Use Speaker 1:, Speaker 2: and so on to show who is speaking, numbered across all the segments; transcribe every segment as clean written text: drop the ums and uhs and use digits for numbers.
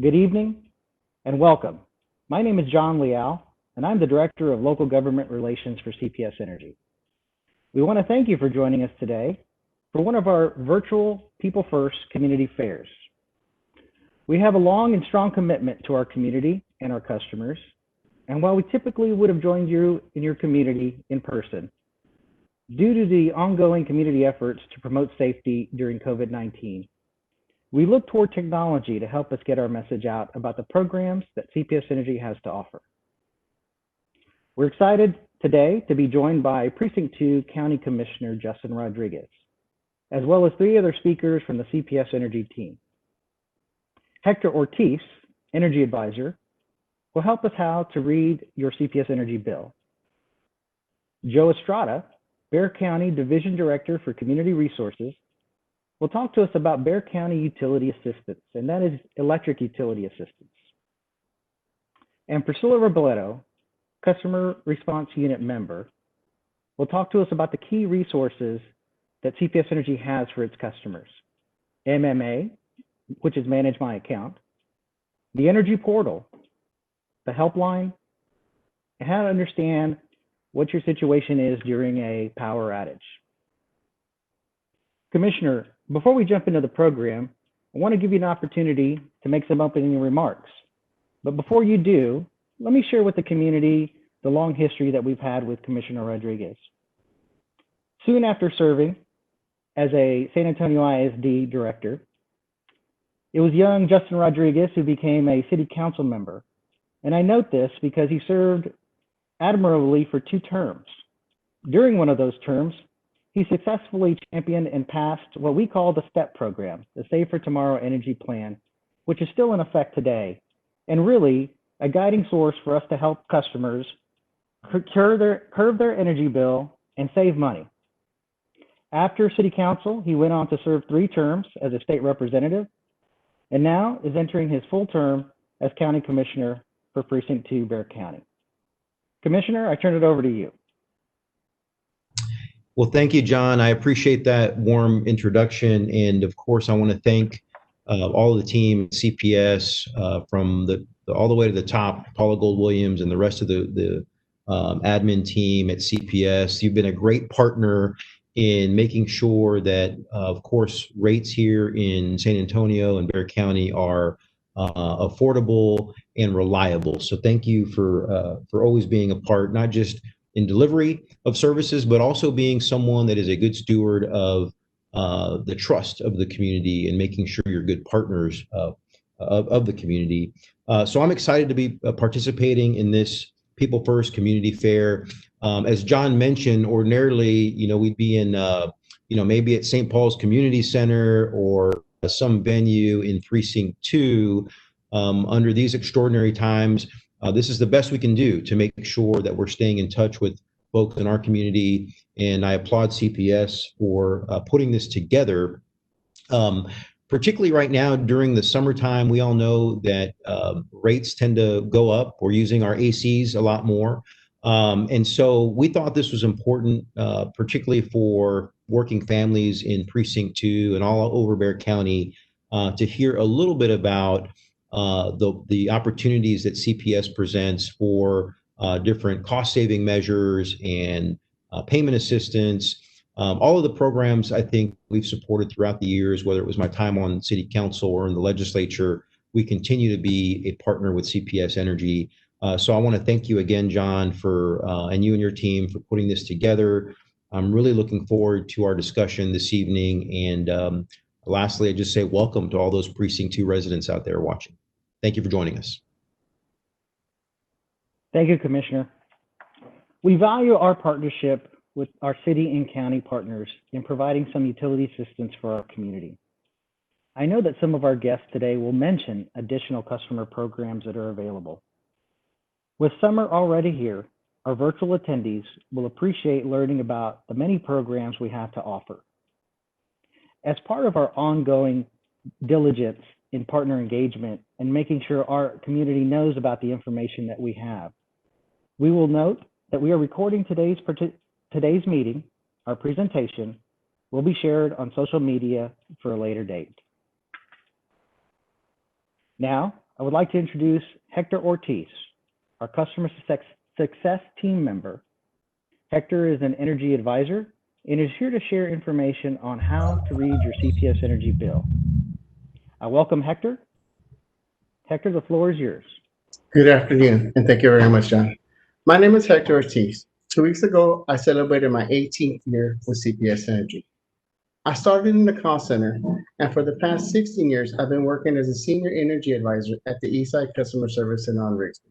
Speaker 1: Good evening and welcome. My name is John Leal, and I'm the Director of Local Government Relations for CPS Energy. We want to thank you for joining us today for one of our virtual People First community fairs. We have a long and strong commitment to our community and our customers, and while we typically would have joined you in your community in person, due to the ongoing community efforts to promote safety during COVID-19, we look toward technology to help us get our message out about the programs that CPS Energy has to offer. We're excited today to be joined by Precinct 2 County Commissioner Justin Rodriguez, as well as three other speakers from the CPS Energy team. Hector Ortiz, Energy Advisor, will help us how to read your CPS Energy bill. Joe Estrada, Bexar County Division Director for Community Resources, will talk to us about Bexar County Utility Assistance, and that is electric utility assistance. And Priscilla Robledo, Customer Response Unit member, will talk to us about the key resources that CPS Energy has for its customers. MMA, which is Manage My Account, the Energy Portal, the helpline, and how to understand what your situation is during a power outage. Commissioner, before we jump into the program, I want to give you an opportunity to make some opening remarks. But before you do, let me share with the community the long history that we've had with Commissioner Rodriguez. Soon after serving as a San Antonio ISD director, it was young Justin Rodriguez who became a city council member. And I note this because he served admirably for 2 terms. During one of those terms, he successfully championed and passed what we call the STEP program, the Save for Tomorrow Energy Plan, which is still in effect today, and really a guiding source for us to help customers curb their energy bill and save money. After City Council, he went on to serve 3 terms as a state representative, and now is entering his full term as County Commissioner for Precinct 2, Bexar County. Commissioner, I turn it over to you.
Speaker 2: Well, thank you, John. I appreciate that warm introduction. And of course, I want to thank all of the team at CPS from all the way to the top, Paula Gold-Williams and the rest of the admin team at CPS. You've been a great partner in making sure that, of course, rates here in San Antonio and Bexar County are affordable and reliable. So thank you for always being a part, not just in delivery of services, but also being someone that is a good steward of the trust of the community and making sure you're good partners of the community. So I'm excited to be participating in this People First Community Fair. As John mentioned, ordinarily, we'd be in, maybe at St. Paul's Community Center or some venue in Precinct 2. Under these extraordinary times, this is the best we can do to make sure that we're staying in touch with folks in our community. And I applaud CPS for putting this together. Particularly right now during the summertime, we all know that rates tend to go up. We're using our ACs a lot more. And so we thought this was important, particularly for working families in Precinct 2 and all over Bexar County, to hear a little bit about the opportunities that CPS presents for different cost-saving measures and payment assistance. All of the programs I think we've supported throughout the years, whether it was my time on City Council or in the legislature, we continue to be a partner with CPS Energy. So I want to thank you again, John, and you and your team for putting this together. I'm really looking forward to our discussion this evening. And lastly, I just say welcome to all those Precinct 2 residents out there watching. Thank you for joining us.
Speaker 1: Thank you, Commissioner. We value our partnership with our city and county partners in providing some utility assistance for our community. I know that some of our guests today will mention additional customer programs that are available. With summer already here, our virtual attendees will appreciate learning about the many programs we have to offer. As part of our ongoing diligence in partner engagement and making sure our community knows about the information that we have, we will note that we are recording today's meeting. Our presentation will be shared on social media for a later date. Now, I would like to introduce Hector Ortiz, our customer success team member. Hector is an energy advisor and is here to share information on how to read your CPS Energy bill. I welcome Hector. Hector, the floor is yours.
Speaker 3: Good afternoon, and thank you very much, John. My name is Hector Ortiz. 2 weeks ago, I celebrated my 18th year with CPS Energy. I started in the call center, and for the past 16 years, I've been working as a senior energy advisor at the Eastside Customer Service Center on Rigsby.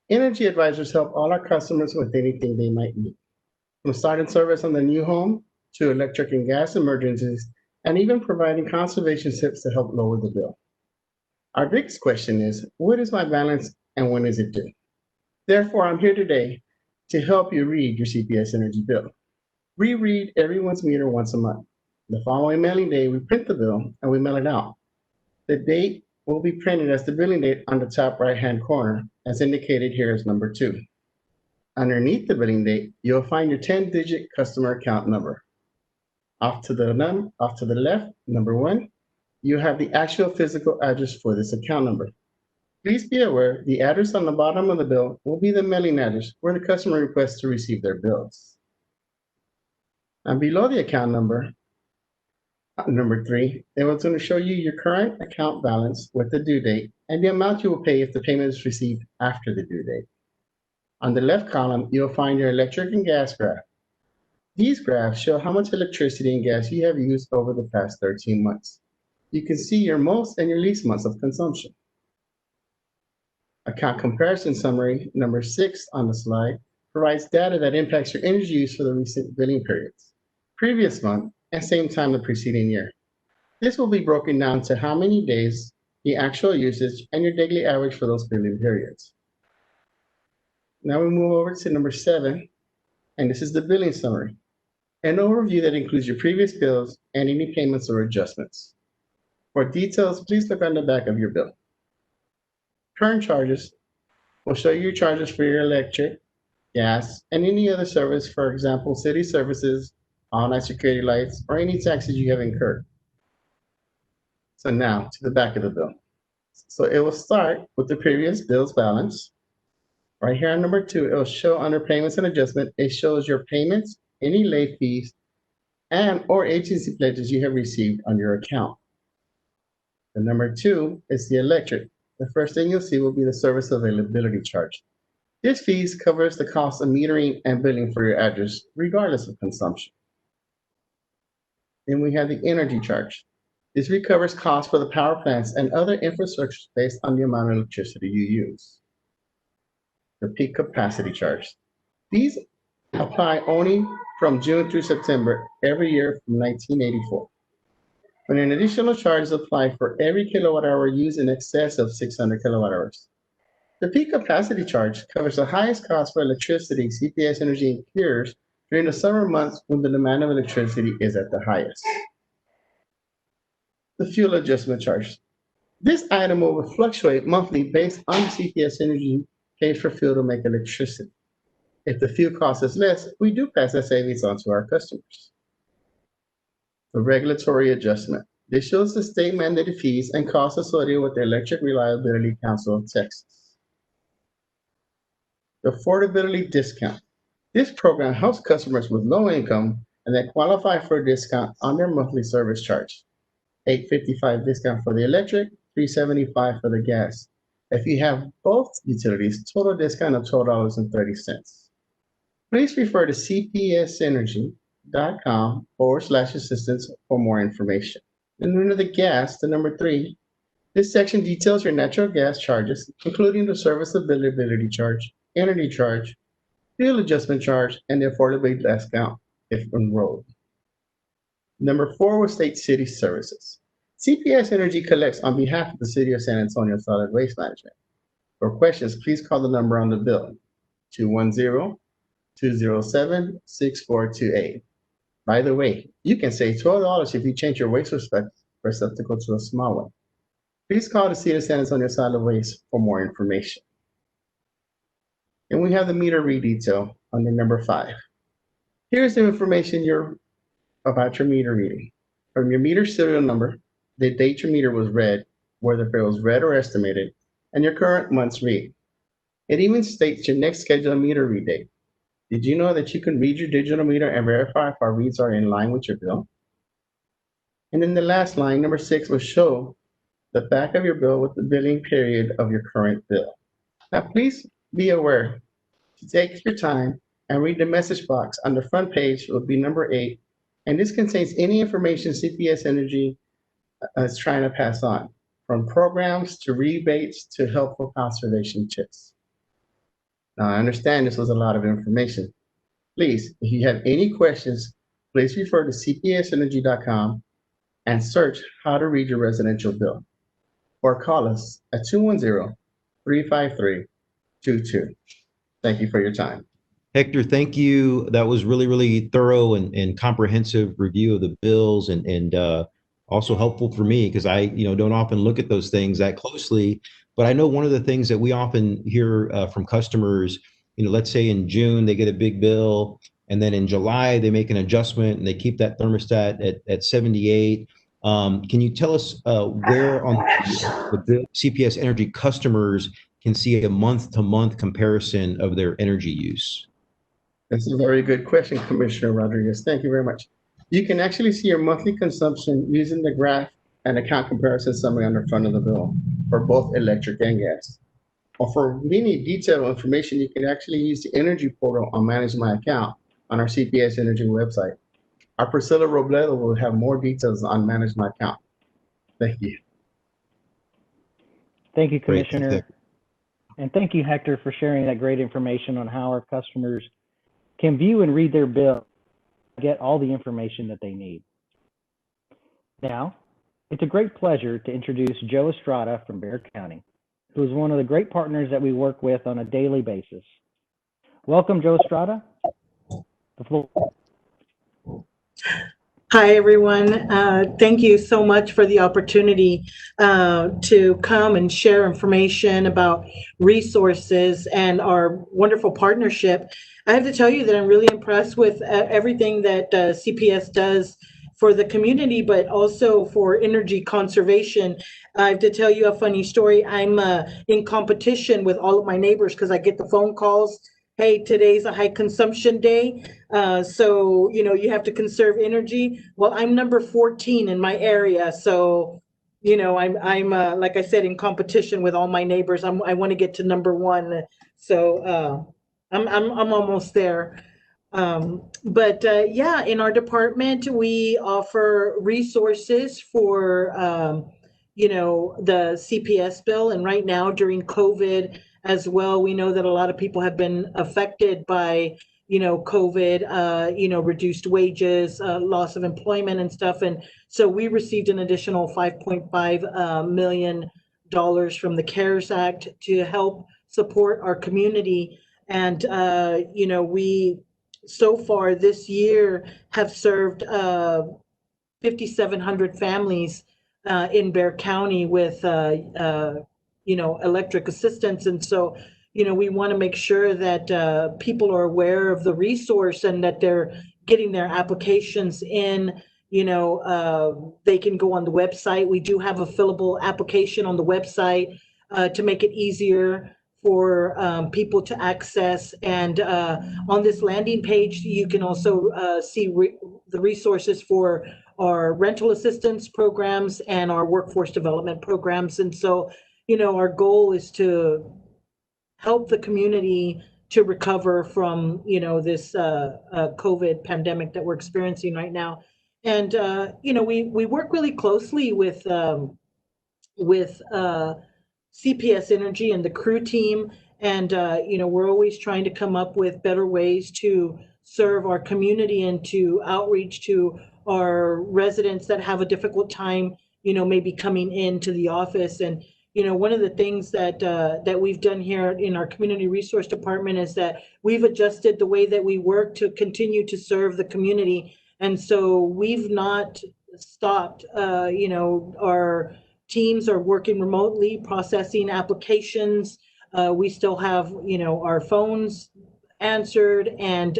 Speaker 3: Energy advisors help all our customers with anything they might need, from starting service on the new home to electric and gas emergencies, and even providing conservation tips to help lower the bill. Our biggest question is, what is my balance and when is it due? Therefore, I'm here today to help you read your CPS Energy bill. We read everyone's meter once a month. The following mailing day, we print the bill and we mail it out. The date will be printed as the billing date on the top right-hand corner, as indicated here as number 2. Underneath the billing date, you'll find your 10-digit customer account number. Off to the left, number 1, you have the actual physical address for this account number. Please be aware the address on the bottom of the bill will be the mailing address where the customer requests to receive their bills. And below the account number 3, it was going to show you your current account balance with the due date and the amount you will pay if the payment is received after the due date. On the left column, you'll find your electric and gas graph. These graphs show how much electricity and gas you have used over the past 13 months. You can see your most and your least months of consumption. Account comparison summary, number 6 on the slide, provides data that impacts your energy use for the recent billing periods, previous month, and same time the preceding year. This will be broken down to how many days, the actual usage, and your daily average for those billing periods. Now we move over to number 7, and this is the billing summary, an overview that includes your previous bills and any payments or adjustments. For details, please look on the back of your bill. Current charges will show you your charges for your electric, gas, and any other service, for example, city services, all-night security lights, or any taxes you have incurred. So now to the back of the bill. So it will start with the previous bill's balance. Right here on number 2, it will show under payments and adjustment, it shows your payments, any late fees, and or agency pledges you have received on your account. The number 2 is the electric. The first thing you'll see will be the service availability charge. This fee covers the cost of metering and billing for your address, regardless of consumption. Then we have the energy charge. This recovers costs for the power plants and other infrastructure based on the amount of electricity you use. The peak capacity charge. These apply only from June through September every year from 1984. When an additional charge is applied for every kilowatt hour used in excess of 600 kilowatt hours. The peak capacity charge covers the highest cost for electricity CPS Energy incurs during the summer months when the demand of electricity is at the highest. The fuel adjustment charge. This item will fluctuate monthly based on the CPS Energy pays for fuel to make electricity. If the fuel cost is less, we do pass that savings on to our customers. The regulatory adjustment. This shows the state mandated fees and costs associated with the Electric Reliability Council of Texas. The affordability discount. This program helps customers with low income and that qualify for a discount on their monthly service charge. $8.55 discount for the electric, $3.75 for the gas. If you have both utilities, total discount of $12.30. Please refer to cpsenergy.com/assistance for more information. And under the gas, the number 3, this section details your natural gas charges, including the service availability charge, energy charge, fuel adjustment charge, and the affordability discount if enrolled. Number 4 will state city services. CPS Energy collects on behalf of the City of San Antonio Solid Waste Management. For questions, please call the number on the bill, 210-207-6428. By the way, you can save $12 if you change your waste receptacle to a small one. Please call the City of San Antonio Solid Waste for more information. And we have the meter read detail on the number 5. Here's the information about your meter reading. From your meter serial number, the date your meter was read, whether it was read or estimated, and your current month's read. It even states your next scheduled meter read date. Did you know that you can read your digital meter and verify if our reads are in line with your bill? And then the last line, number 6, will show the back of your bill with the billing period of your current bill. Now, please be aware to take your time and read the message box on the front page. It will be number 8, and this contains any information CPS Energy is trying to pass on, from programs to rebates to helpful conservation tips. Now, I understand this was a lot of information. Please, if you have any questions, please refer to cpsenergy.com and search how to read your residential bill, or call us at 210-353-22. Thank you for your time.
Speaker 2: Hector, thank you. That was really, really thorough and comprehensive review of the bills, and also helpful for me because I, don't often look at those things that closely. But I know one of the things that we often hear from customers, let's say in June they get a big bill, and then in July they make an adjustment and they keep that thermostat at 78. Can you tell us where on the bill CPS Energy customers can see a month-to-month comparison of their energy use?
Speaker 3: That's a very good question, Commissioner Rodriguez. Thank you very much. You can actually see your monthly consumption using the graph and account comparison summary on the front of the bill for both electric and gas. Or for many detailed information, you can actually use the energy portal on Manage My Account on our CPS Energy website. Our Priscilla Robledo will have more details on Manage My Account. Thank you.
Speaker 1: Thank you, Commissioner.
Speaker 2: Great.
Speaker 1: And thank you, Hector, for sharing that great information on how our customers can view and read their bill, get all the information that they need. Now, it's a great pleasure to introduce Joe Estrada from Bexar County, who is one of the great partners that we work with on a daily basis. Welcome, Joe Estrada. The floor.
Speaker 4: Hi, everyone. Thank you so much for the opportunity to come and share information about resources and our wonderful partnership. I have to tell you that I'm really impressed with everything that CPS does for the community, but also for energy conservation. I have to tell you a funny story. I'm in competition with all of my neighbors because I get the phone calls. Hey, today's a high consumption day, so you have to conserve energy. Well, I'm number 14 in my area, so I'm like I said, in competition with all my neighbors. I want to get to number 1, so I'm almost there. But yeah, in our department, we offer resources for the CPS bill, and right now during COVID as well, we know that a lot of people have been affected by COVID, reduced wages, loss of employment and stuff. And so we received an additional $5.5 million from the CARES Act to help support our community. And, we so far this year have served 5,700 families in Bexar County with, electric assistance. And so, we want to make sure that people are aware of the resource and that they're getting their applications in. They can go on the website. We do have a fillable application on the website to make it easier for people to access. And on this landing page, you can also see the resources for our rental assistance programs and our workforce development programs. And so, our goal is to help the community to recover from, this COVID pandemic that we're experiencing right now. And, we work really closely with CPS Energy and the crew team. And, we're always trying to come up with better ways to serve our community and to outreach to our residents that have a difficult time, maybe coming into the office. And, one of the things that we've done here in our community resource department is that we've adjusted the way that we work to continue to serve the community. And so we've not stopped, our teams are working remotely, processing applications. We still have, our phones answered, and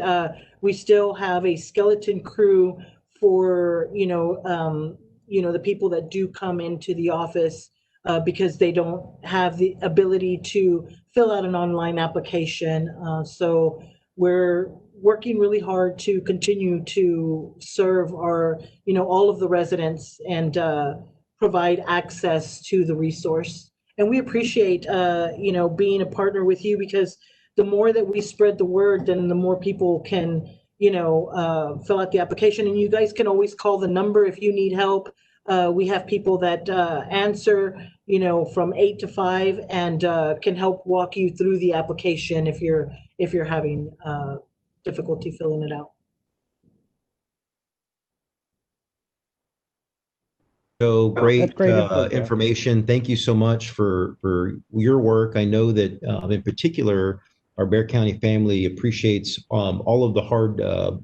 Speaker 4: we still have a skeleton crew for, the people that do come into the office because they don't have the ability to fill out an online application. So we're working really hard to continue to serve our, all of the residents and provide access to the resource. And we appreciate, being a partner with you, because the more that we spread the word, then the more people can, fill out the application. And you guys can always call the number if you need help. We have people that answer, from 8 to 5, and can help walk you through the application if you're having difficulty filling it out.
Speaker 2: So great,
Speaker 1: That's great info, Joe.
Speaker 2: information. Thank you so much for your work. I know that in particular, our Bexar County family appreciates all of the hard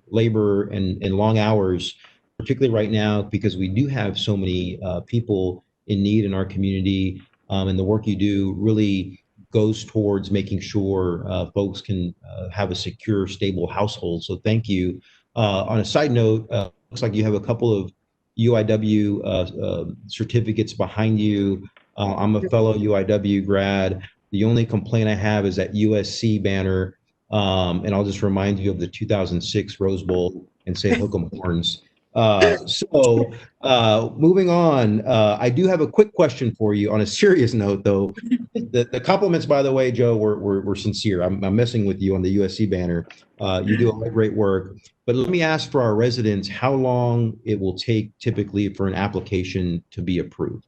Speaker 2: labor and long hours, particularly right now, because we do have so many people in need in our community, and the work you do really goes towards making sure folks can have a secure, stable household. So thank you. On a side note, looks like you have a couple of UIW certificates behind you. I'm a fellow UIW grad. The only complaint I have is that USC banner, and I'll just remind you of the 2006 Rose Bowl and say hook 'em horns. Moving on, I do have a quick question for you on a serious note, though. The compliments, by the way, Joe, were sincere. I'm messing with you on the USC banner. You do a lot of great work. But let me ask for our residents how long it will take typically for an application to be approved.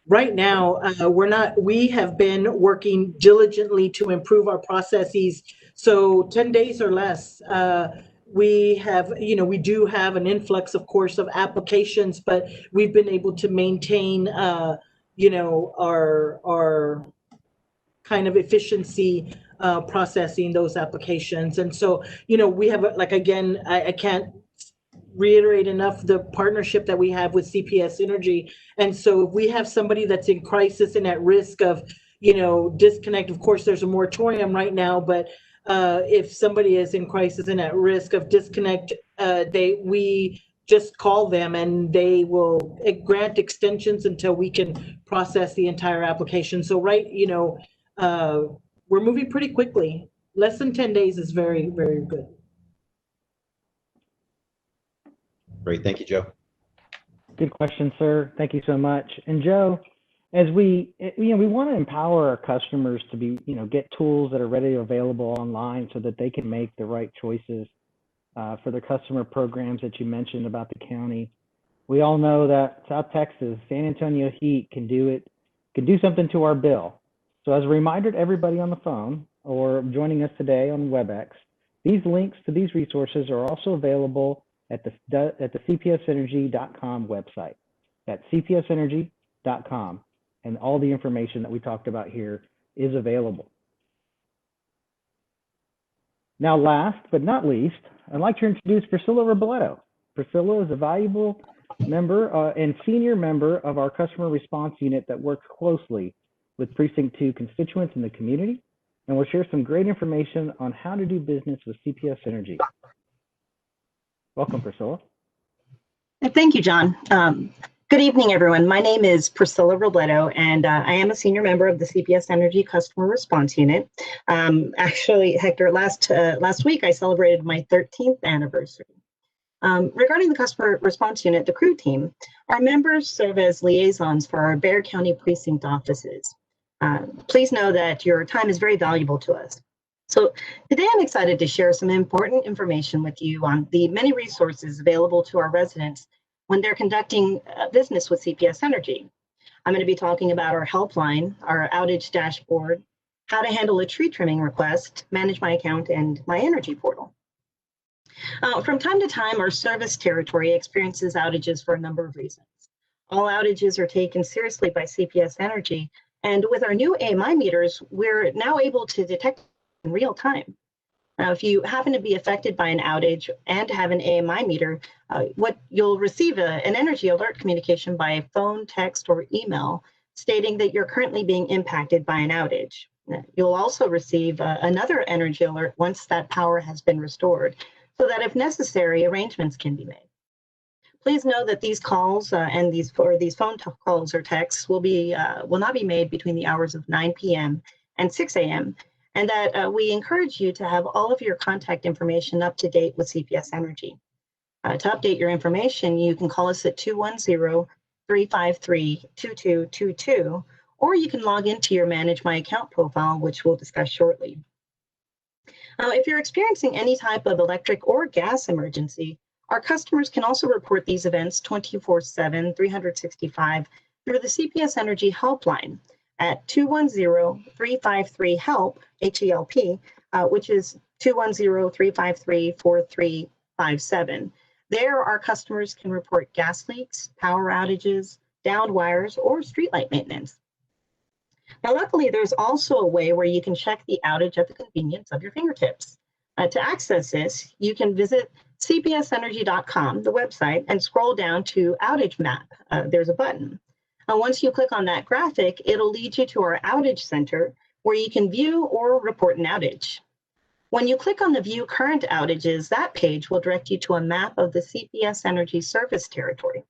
Speaker 4: Right now, we have been working diligently to improve our processes. So 10 days or less. We have, we do have an influx, of course, of applications, but we've been able to maintain, our kind of efficiency processing those applications. And so, we have, again, I can't reiterate enough the partnership that we have with CPS Energy. And so if we have somebody that's in crisis and at risk of, disconnect, of course, there's a moratorium right now, but if somebody is in crisis and at risk of disconnect, we just call them and they will grant extensions until we can process the entire application. So we're moving pretty quickly. Less than 10 days is very, very good.
Speaker 2: Great. Thank you, Joe.
Speaker 1: Good question, sir. Thank you so much. And Joe, as we want to empower our customers to be, get tools that are readily available online so that they can make the right choices for the customer programs that you mentioned about the county. We all know that South Texas, San Antonio heat can do something to our bill. So as a reminder to everybody on the phone or joining us today on WebEx, these links to these resources are also available at the cpsenergy.com website. That's cpsenergy.com, and all the information that we talked about here is available. Now, last but not least, I'd like to introduce Priscilla Robledo. Priscilla is a valuable member and senior member of our customer response unit that works closely with Precinct 2 constituents in the community, and will share some great information on how to do business with CPS Energy. Welcome, Priscilla.
Speaker 5: Thank you, John. Good evening, everyone. My name is Priscilla Robledo, and I am a senior member of the CPS Energy Customer Response Unit. Actually, Hector, last week I celebrated my 13th anniversary. Regarding the Customer Response Unit, the crew team, our members serve as liaisons for our Bexar County Precinct offices. Please know that your time is very valuable to us. So today I'm excited to share some important information with you on the many resources available to our residents when they're conducting business with CPS Energy. I'm going to be talking about our helpline, our outage dashboard, how to handle a tree trimming request, manage my account, and my energy portal. From time to time, our service territory experiences outages for a number of reasons. All outages are taken seriously by CPS Energy, and with our new AMI meters, we're now able to detect in real time. Now, if you happen to be affected by an outage and have an AMI meter, what you'll receive an energy alert communication by phone, text, or email stating that you're currently being impacted by an outage. You'll also receive another energy alert once that power has been restored, so that if necessary, arrangements can be made. Please know that these calls and these phone calls or texts will not be made between the hours of 9 p.m. and 6 a.m. and that we encourage you to have all of your contact information up to date with CPS Energy. To update your information, you can call us at 210-353-2222, or you can log into your Manage My Account profile, which we'll discuss shortly. If you're experiencing any type of electric or gas emergency, our customers can also report these events 24/7, 365 through the CPS Energy helpline at 210-353-HELP, H-E-L-P, which is 210-353-4357. There, our customers can report gas leaks, power outages, downed wires, or streetlight maintenance. Now, luckily, there's also a way where you can check the outage at the convenience of your fingertips. To access this, you can visit cpsenergy.com, the website, and scroll down to Outage Map. There's a button. Once you click on that graphic, it'll lead you to our Outage Center, where you can view or report an outage. When you click on the View Current Outages, that page will direct you to a map of the CPS Energy service territory.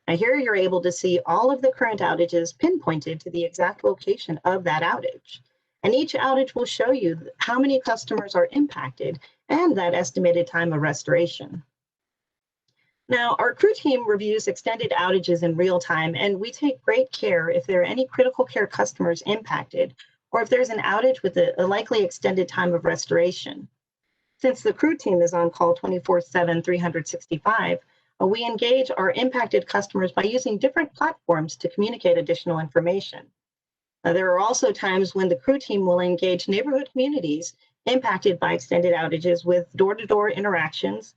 Speaker 5: Now here you're able to see all of the current outages pinpointed to the exact location of that outage. And each outage will show you how many customers are impacted and that estimated time of restoration. Now, our crew team reviews extended outages in real time, and we take great care if there are any critical care customers impacted or if there's an outage with a likely extended time of restoration. Since the crew team is on call 24/7, 365, we engage our impacted customers by using different platforms to communicate additional information. There are also times when the crew team will engage neighborhood communities impacted by extended outages with door-to-door interactions,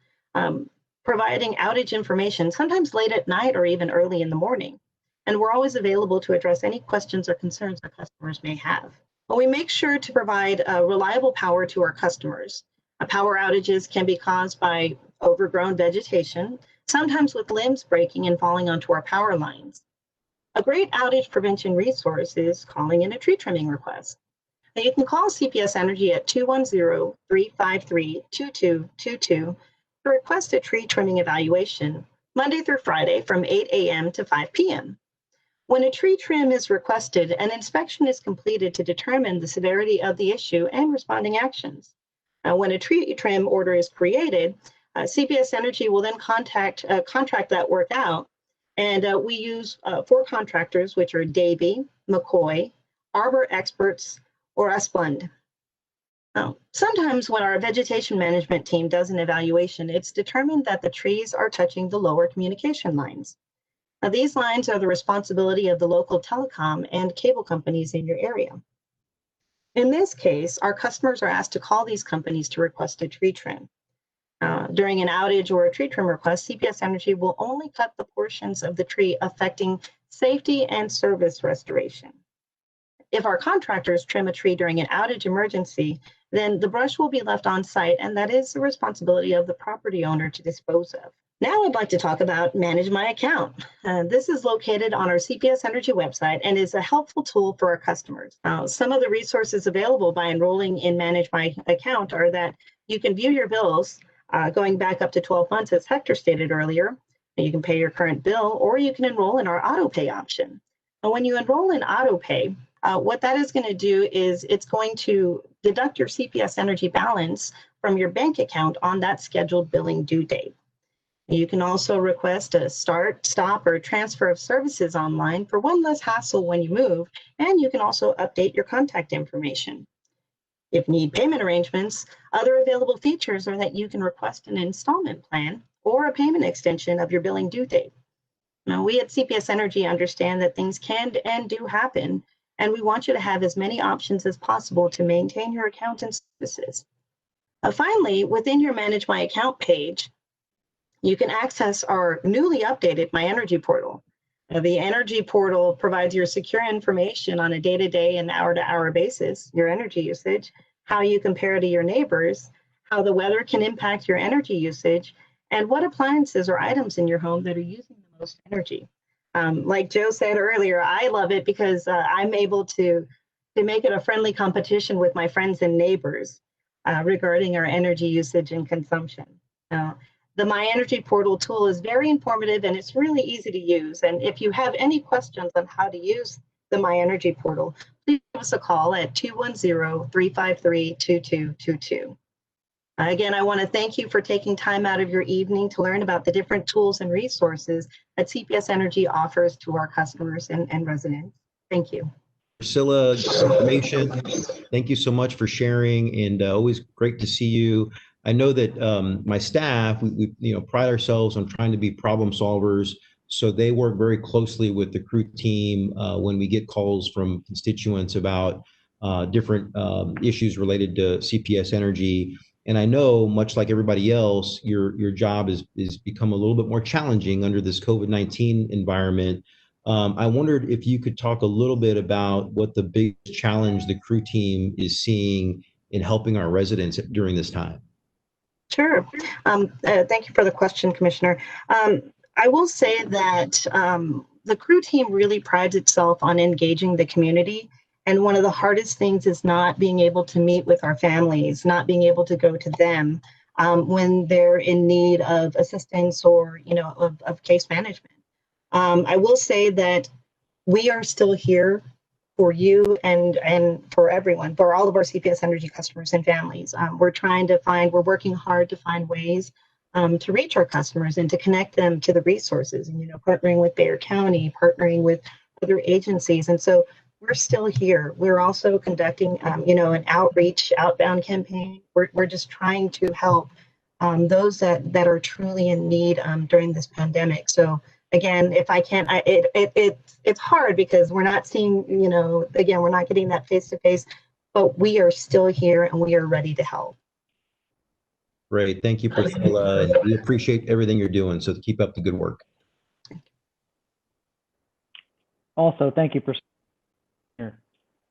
Speaker 5: providing outage information, sometimes late at night or even early in the morning. And we're always available to address any questions or concerns our customers may have. But we make sure to provide reliable power to our customers. Power outages can be caused by overgrown vegetation, sometimes with limbs breaking and falling onto our power lines. A great outage prevention resource is calling in a tree trimming request. Now, you can call CPS Energy at 210-353-2222 to request a tree trimming evaluation Monday through Friday from 8 a.m. to 5 p.m. When a tree trim is requested, an inspection is completed to determine the severity of the issue and responding actions. When a tree trim order is created, CPS Energy will then contract that work out, and we use 4 contractors, which are Davey, McCoy, Arbor Experts, or Asplund. Sometimes when our vegetation management team does an evaluation, it's determined that the trees are touching the lower communication lines. Now, these lines are the responsibility of the local telecom and cable companies in your area. In this case, our customers are asked to call these companies to request a tree trim. During an outage or a tree trim request, CPS Energy will only cut the portions of the tree affecting safety and service restoration. If our contractors trim a tree during an outage emergency, then the brush will be left on site, and that is the responsibility of the property owner to dispose of. Now I'd like to talk about Manage My Account. This is located on our CPS Energy website and is a helpful tool for our customers. Some of the resources available by enrolling in Manage My Account are that you can view your bills going back up to 12 months, as Hector stated earlier. You can pay your current bill, or you can enroll in our AutoPay option. And when you enroll in AutoPay, what that is going to do is it's going to deduct your CPS Energy balance from your bank account on that scheduled billing due date. You can also request a start, stop, or transfer of services online for one less hassle when you move, and you can also update your contact information. If you need payment arrangements, other available features are that you can request an installment plan or a payment extension of your billing due date. Now, we at CPS Energy understand that things can and do happen, and we want you to have as many options as possible to maintain your account and services. Finally, within your Manage My Account page, you can access our newly updated My Energy portal. The Energy portal provides your secure information on a day-to-day and hour-to-hour basis, your energy usage, how you compare to your neighbors, how the weather can impact your energy usage, and what appliances or items in your home that are using the most energy. Like Joe said earlier, I love it because I'm able to make it a friendly competition with my friends and neighbors regarding our energy usage and consumption. The My Energy Portal tool is very informative and it's really easy to use. And if you have any questions on how to use the My Energy Portal, please give us a call at 210-353-2222. Again, I want to thank you for taking time out of your evening to learn about the different tools and resources that CPS Energy offers to our customers and residents. Thank you.
Speaker 2: Priscilla, information. Thank you so much for sharing, and always great to see you. I know that my staff, we pride ourselves on trying to be problem solvers, so they work very closely with the crew team when we get calls from constituents about different issues related to CPS Energy. And I know, much like everybody else, your job is become a little bit more challenging under this COVID-19 environment. I wondered if you could talk a little bit about what the big challenge the crew team is seeing in helping our residents during this time.
Speaker 5: Sure. Thank you for the question, Commissioner. I will say that the crew team really prides itself on engaging the community. And one of the hardest things is not being able to meet with our families, not being able to go to them when they're in need of assistance or, of case management. I will say that we are still here for you and for everyone, for all of our CPS Energy customers and families. We're working hard to find ways to reach our customers and to connect them to the resources, and, partnering with Bexar County, partnering with other agencies. And so we're still here. We're also conducting, an outbound campaign. We're just trying to help those that are truly in need during this pandemic. So again, if I can, it's hard because we're not seeing, again, we're not getting that face-to-face, but we are still here and we are ready to help.
Speaker 2: Great. Thank you, Priscilla. We appreciate everything you're doing, so keep up the good work.
Speaker 1: Also, thank you, Priscilla.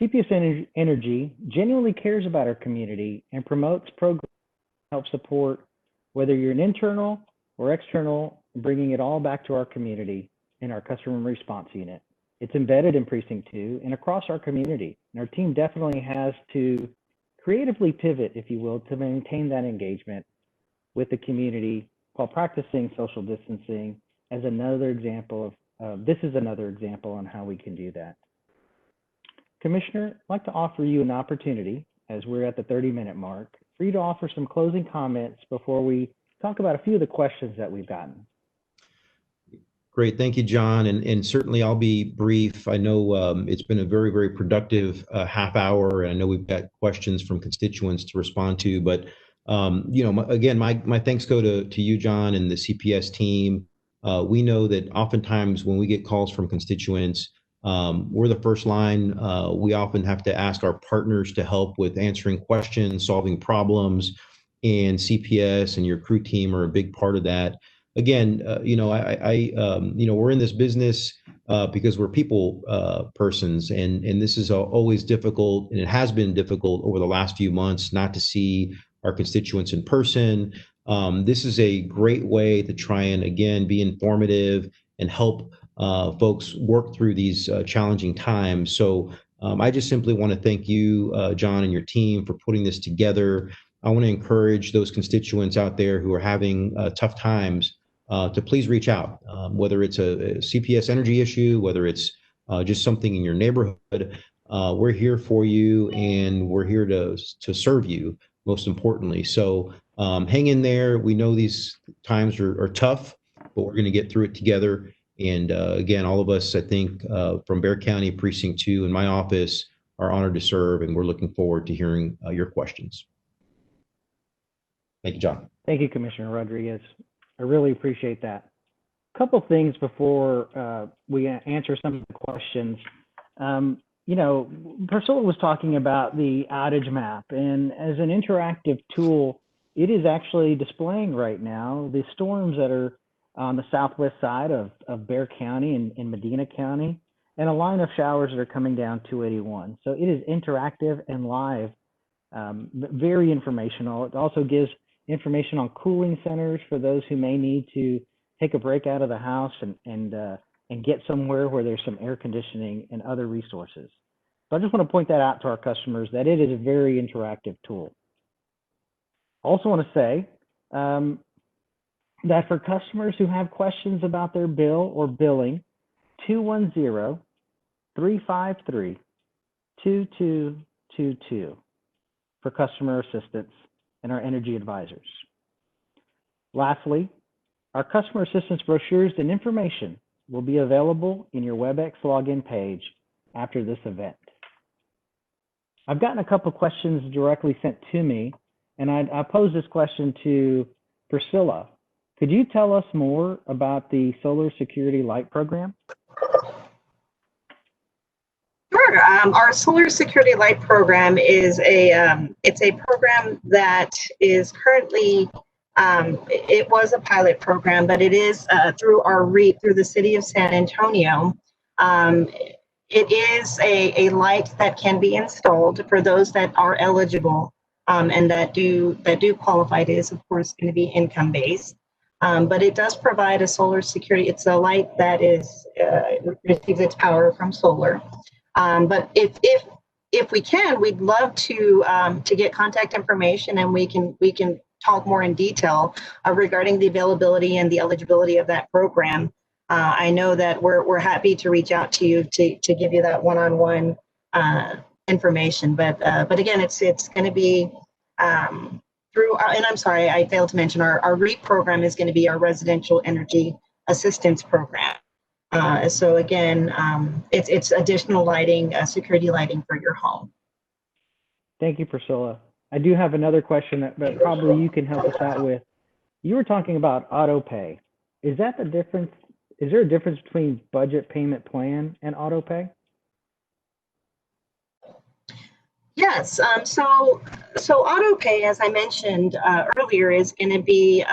Speaker 1: CPS Energy genuinely cares about our community and promotes programs to help support, whether you're an internal or external, bringing it all back to our community in our customer response unit. It's embedded in Precinct 2 and across our community. And our team definitely has to creatively pivot, if you will, to maintain that engagement with the community while practicing social distancing as another example of, this is another example on how we can do that. Commissioner, I'd like to offer you an opportunity, as we're at the 30-minute mark, for you to offer some closing comments before we talk about a few of the questions that we've gotten.
Speaker 2: Great. Thank you, John. And certainly I'll be brief. I know it's been a very, very productive half hour, and I know we've got questions from constituents to respond to. But, again, my thanks go to you, John, and the CPS team. We know that oftentimes when we get calls from constituents, we're the first line. We often have to ask our partners to help with answering questions, solving problems, and CPS and your crew team are a big part of that. Again, we're in this business because we're people persons, and this is always difficult, and it has been difficult over the last few months not to see our constituents in person. This is a great way to try and, again, be informative and help folks work through these challenging times. So I just simply want to thank you, John, and your team for putting this together. I want to encourage those constituents out there who are having tough times to please reach out, whether it's a CPS Energy issue, whether it's just something in your neighborhood. We're here for you, and we're here to serve you, most importantly. So hang in there. We know these times are tough, but we're going to get through it together. And again, all of us, I think, from Bexar County Precinct 2 and my office are honored to serve, and we're looking forward to hearing your questions. Thank you, John.
Speaker 1: Thank you, Commissioner Rodriguez. I really appreciate that. A couple things before we answer some of the questions. Priscilla was talking about the outage map, and as an interactive tool, it is actually displaying right now the storms that are on the southwest side of Bexar County and Medina County, and a line of showers that are coming down 281. So it is interactive and live, very informational. It also gives information on cooling centers for those who may need to take a break out of the house and get somewhere where there's some air conditioning and other resources. So I just want to point that out to our customers that it is a very interactive tool. I also want to say, that for customers who have questions about their bill or billing, 210-353-2222 for customer assistance and our energy advisors. Lastly, our customer assistance brochures and information will be available in your WebEx login page after this event. I've gotten a couple of questions directly sent to me, and I pose this question to Priscilla. Could you tell us more about the Solar Security Light Program?
Speaker 5: Sure. Our Solar Security Light Program is it's a program that is currently, it was a pilot program, but it is through our REAP, through the city of San Antonio. It is a light that can be installed for those that are eligible and that do qualify. It is, of course, going to be income based. But it does provide a solar security. It's a light that is receives its power from solar. But if we can, we'd love to get contact information, and we can talk more in detail regarding the availability and the eligibility of that program. I know that we're happy to reach out to you to give you that one-on-one information. But again, it's going to be through our, and I'm sorry, I failed to mention our REAP program is going to be our Residential Energy Assistance Program. So again, it's additional lighting, security lighting for your home.
Speaker 1: Thank you, Priscilla. I do have another question that probably you can help us out with. You were talking about auto pay. Is that the difference? Is there a difference between budget payment plan and auto pay?
Speaker 5: Yes. So auto pay, as I mentioned earlier, is going to be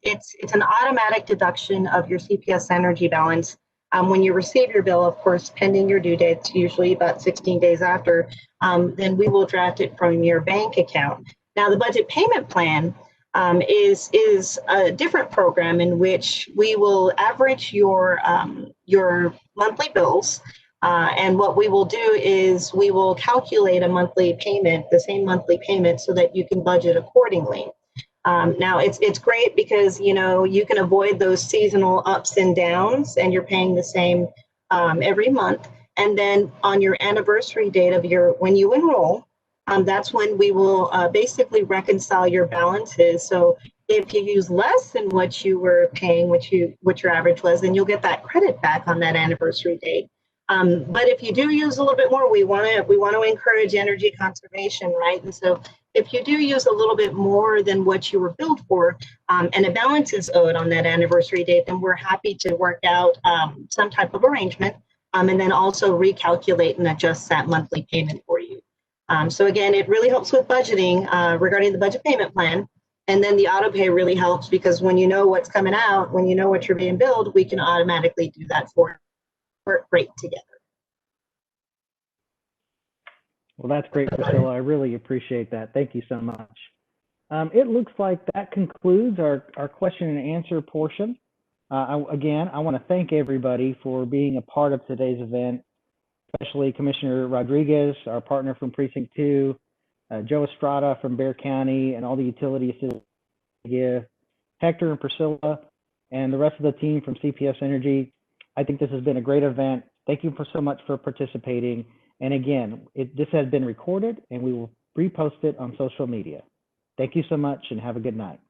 Speaker 5: it's an automatic deduction of your CPS Energy balance when you receive your bill. Of course, pending your due date, usually about 16 days after. Then we will draft it from your bank account. Now, the budget payment plan is a different program in which we will average your monthly bills. And what we will do is we will calculate a monthly payment, the same monthly payment, so that you can budget accordingly. Now, it's great because, you know, you can avoid those seasonal ups and downs, and you're paying the same every month. And then on your anniversary date of when you enroll, that's when we will basically reconcile your balances. So if you use less than what you were paying, what your average was, then you'll get that credit back on that anniversary date. But if you do use a little bit more, we want to encourage energy conservation, right? And so if you do use a little bit more than what you were billed for, and a balance is owed on that anniversary date, then we're happy to work out some type of arrangement, and then also recalculate and adjust that monthly payment for you. So again, it really helps with budgeting regarding the budget payment plan. And then the auto pay really helps because when you know what's coming out, when you know what you're being billed, we can automatically do that for you. Work great together.
Speaker 1: Well, that's great, Priscilla. I really appreciate that. Thank you so much. It looks like that concludes our question and answer portion. Again, I want to thank everybody for being a part of today's event, especially Commissioner Rodriguez, our partner from Precinct 2, Joe Estrada from Bexar County, and all the utility assistance we give, Hector and Priscilla, and the rest of the team from CPS Energy. I think this has been a great event. Thank you so much for participating. And again, this has been recorded and we will repost it on social media. Thank you so much and have a good night.